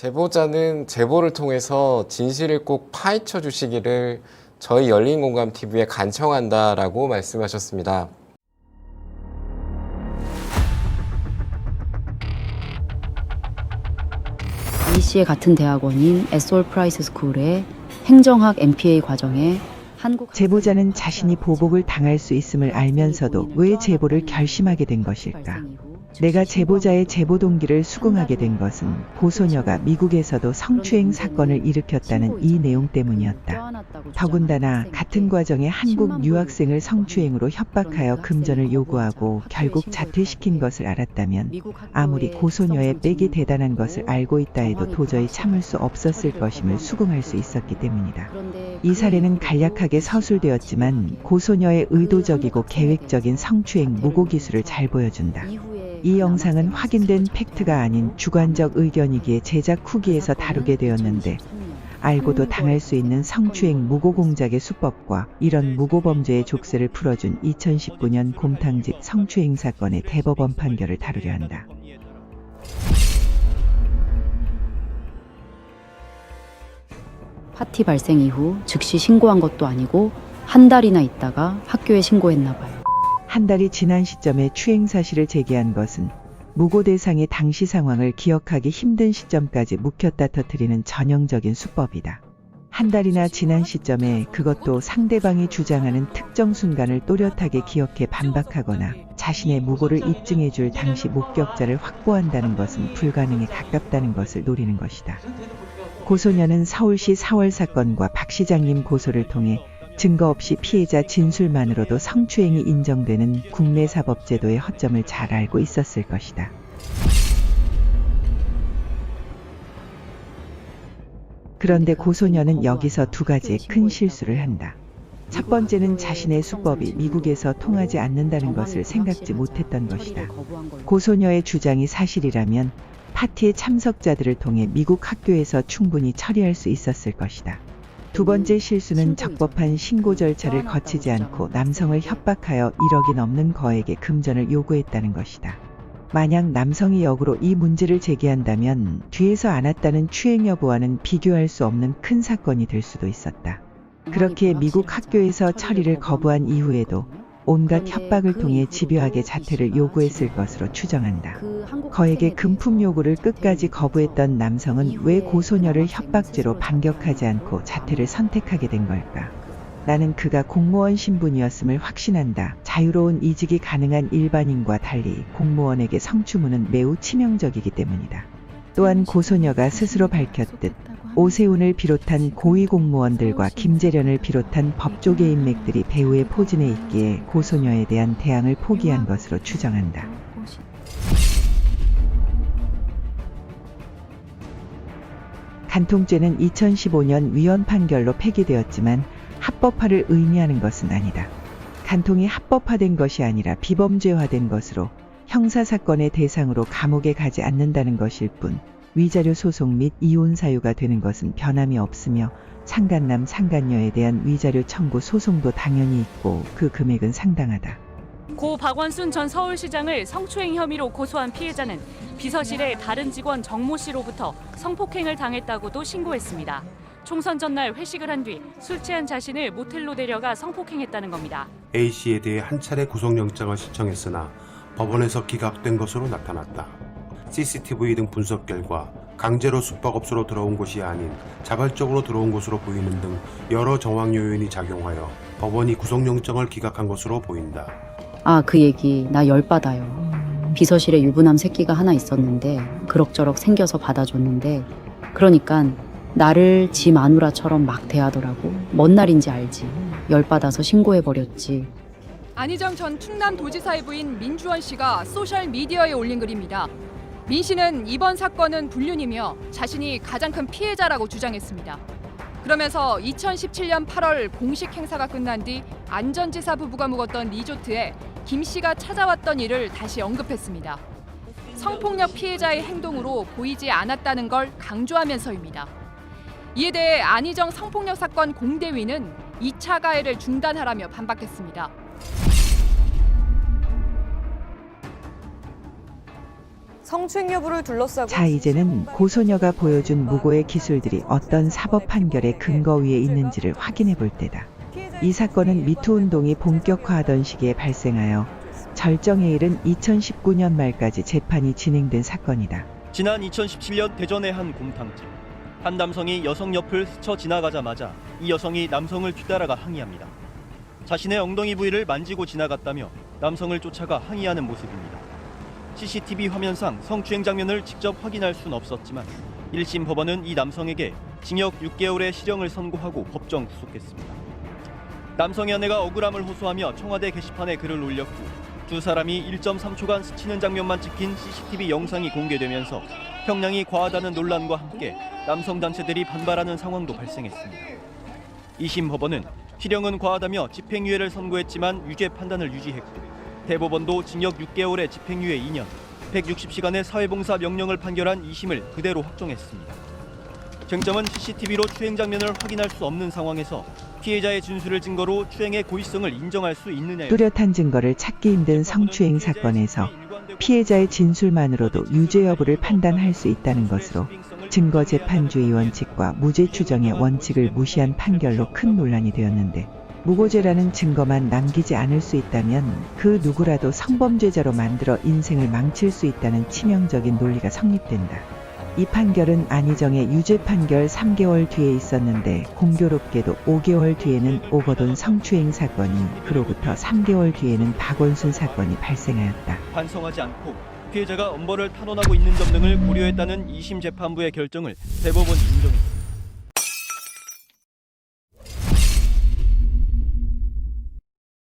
제보자는 제보를 통해서 진실을 꼭 파헤쳐 주시기를 저희 열린공감TV에 간청한다라고 말씀하셨습니다. A씨의 같은 대학원인 에솔 프라이스 스쿨의 행정학 MPA 과정에 제보자는 자신이 보복을 당할 수 있음을 알면서도 왜 제보를 결심하게 된 것일까? 내가 제보자의 제보 동기를 수긍하게 된 것은 고소녀가 미국에서도 성추행 사건을 일으켰다는 이 내용 때문이었다. 더군다나 같은 과정에 한국 유학생을 성추행으로 협박하여 금전을 요구하고 결국 자퇴시킨 것을 알았다면 아무리 고소녀의 백이 대단한 것을 알고 있다 해도 도저히 참을 수 없었을 것임을 수긍할 수 있었기 때문이다. 이 사례는 간략하게 서술되었지만 고소녀의 의도적이고 계획적인 성추행 무고 기술을 잘 보여준다. 이 영상은 확인된 팩트가 아닌 주관적 의견이기에 제작 후기에서 다루게 되었는데 알고도 당할 수 있는 성추행 무고 공작의 수법과 이런 무고 범죄의 족쇄를 풀어준 2019년 곰탕집 성추행 사건의 대법원 판결을 다루려 한다. 파티 발생 이후 즉시 신고한 것도 아니고 한 달이나 있다가 학교에 신고했나 봐요. 한 달이 지난 시점에 추행 사실을 제기한 것은 무고 대상의 당시 상황을 기억하기 힘든 시점까지 묵혔다 터뜨리는 전형적인 수법이다. 한 달이나 지난 시점에 그것도 상대방이 주장하는 특정 순간을 또렷하게 기억해 반박하거나 자신의 무고를 입증해줄 당시 목격자를 확보한다는 것은 불가능에 가깝다는 것을 노리는 것이다. 고소녀는 서울시 4월 사건과 박 시장님 고소를 통해 증거 없이 피해자 진술만으로도 성추행이 인정되는 국내 사법제도의 허점을 잘 알고 있었을 것이다. 그런데 고소녀는 여기서 두 가지의 큰 실수를 한다. 첫 번째는 자신의 수법이 미국에서 통하지 않는다는 것을 생각지 못했던 것이다. 고소녀의 주장이 사실이라면 파티의 참석자들을 통해 미국 학교에서 충분히 처리할 수 있었을 것이다. 두 번째 실수는 적법한 신고 절차를 거치지 않고 남성을 협박하여 1억이 넘는 거액의 금전을 요구했다는 것이다. 만약 남성이 역으로 이 문제를 제기한다면 뒤에서 안았다는 추행 여부와는 비교할 수 없는 큰 사건이 될 수도 있었다. 그렇게 미국 학교에서 처리를 거부한 이후에도 온갖 협박을 통해 집요하게 자퇴를 요구했을 것으로 추정한다. 거액의 금품 요구를 끝까지 거부했던 남성은 왜 고소녀를 협박죄로 반격하지 않고 자퇴를 선택하게 된 걸까? 나는 그가 공무원 신분이었음을 확신한다. 자유로운 이직이 가능한 일반인과 달리 공무원에게 성추문은 매우 치명적이기 때문이다. 또한 고소녀가 스스로 밝혔듯 오세훈을 비롯한 고위공무원들과 김재련을 비롯한 법조계 인맥들이 배우의 포진에 있기에 고소녀에 대한 대항을 포기한 것으로 추정한다. 간통죄는 2015년 위헌 판결로 폐기되었지만 합법화를 의미하는 것은 아니다. 간통이 합법화된 것이 아니라 비범죄화된 것으로 형사사건의 대상으로 감옥에 가지 않는다는 것일 뿐 위자료 소송 및 이혼 사유가 되는 것은 변함이 없으며 상간남 상간녀에 대한 위자료 청구 소송도 당연히 있고 그 금액은 상당하다. 고 박원순 전 서울시장을 성추행 혐의로 고소한 피해자는 비서실의 다른 직원 정모 씨로부터 성폭행을 당했다고도 신고했습니다. 총선 전날 회식을 한 뒤 술 취한 자신을 모텔로 데려가 성폭행했다는 겁니다. A씨에 대해 한 차례 구속영장을 신청했으나 법원에서 기각된 것으로 나타났다. CCTV 등 분석 결과 강제로 숙박업소로 들어온 것이 아닌 자발적으로 들어온 것으로 보이는 등 여러 정황 요인이 작용하여 법원이 구속영장을 기각한 것으로 보인다. 아, 그 얘기 나 열받아요. 비서실에 유부남 새끼가 하나 있었는데 그럭저럭 생겨서 받아줬는데 그러니까 나를 지 마누라처럼 막 대하더라고. 뭔 날인지 알지. 열받아서 신고해버렸지. 안희정 전 충남도지사의 부인 민주원 씨가 소셜미디어에 올린 글입니다. 민 씨는 이번 사건은 불륜이며 자신이 가장 큰 피해자라고 주장했습니다. 그러면서 2017년 8월 공식 행사가 끝난 뒤 안전지사 부부가 묵었던 리조트에 김 씨가 찾아왔던 일을 다시 언급했습니다. 성폭력 피해자의 행동으로 보이지 않았다는 걸 강조하면서입니다. 이에 대해 안희정 성폭력 사건 공대위는 2차 가해를 중단하라며 반박했습니다. 성추행 여부를 둘러싸고 자, 이제는 고소녀가 보여준 무고의 기술들이 어떤 사법 판결의 근거 위에 있는지를 확인해 볼 때다. 이 사건은 미투 운동이 본격화하던 시기에 발생하여 절정에 이른 2019년 말까지 재판이 진행된 사건이다. 지난 2017년 대전의 한 곰탕집. 한 남성이 여성 옆을 스쳐 지나가자마자 이 여성이 남성을 뒤따라가 항의합니다. 자신의 엉덩이 부위를 만지고 지나갔다며 남성을 쫓아가 항의하는 모습입니다. CCTV 화면상 성추행 장면을 직접 확인할 수는 없었지만 1심 법원은 이 남성에게 징역 6개월의 실형을 선고하고 법정 구속했습니다. 남성의 아내가 억울함을 호소하며 청와대 게시판에 글을 올렸고 두 사람이 1.3초간 스치는 장면만 찍힌 CCTV 영상이 공개되면서 형량이 과하다는 논란과 함께 남성 단체들이 반발하는 상황도 발생했습니다. 2심 법원은 실형은 과하다며 집행유예를 선고했지만 유죄 판단을 유지했고 대법원도 징역 6개월에 집행유예 2년, 160시간의 사회봉사 명령을 판결한 2심을 그대로 확정했습니다. 쟁점은 CCTV로 추행 장면을 확인할 수 없는 상황에서 피해자의 진술을 증거로 추행의 고의성을 인정할 수 있느냐였습니다. 뚜렷한 증거를 찾기 힘든 성추행 사건에서 피해자의 진술만으로도 유죄 여부를 판단할 수 있다는 것으로 증거재판주의 원칙과 무죄 추정의 원칙을 무시한 판결로 큰 논란이 되었는데, 무고죄라는 증거만 남기지 않을 수 있다면 그 누구라도 성범죄자로 만들어 인생을 망칠 수 있다는 치명적인 논리가 성립된다. 이 판결은 안희정의 유죄 판결 3개월 뒤에 있었는데 공교롭게도 5개월 뒤에는 오거돈 성추행 사건이, 그로부터 3개월 뒤에는 박원순 사건이 발생하였다. 반성하지 않고 피해자가 엄벌을 탄원하고 있는 점 등을 고려했다는 2심 재판부의 결정을 대법원이 인정했습니다.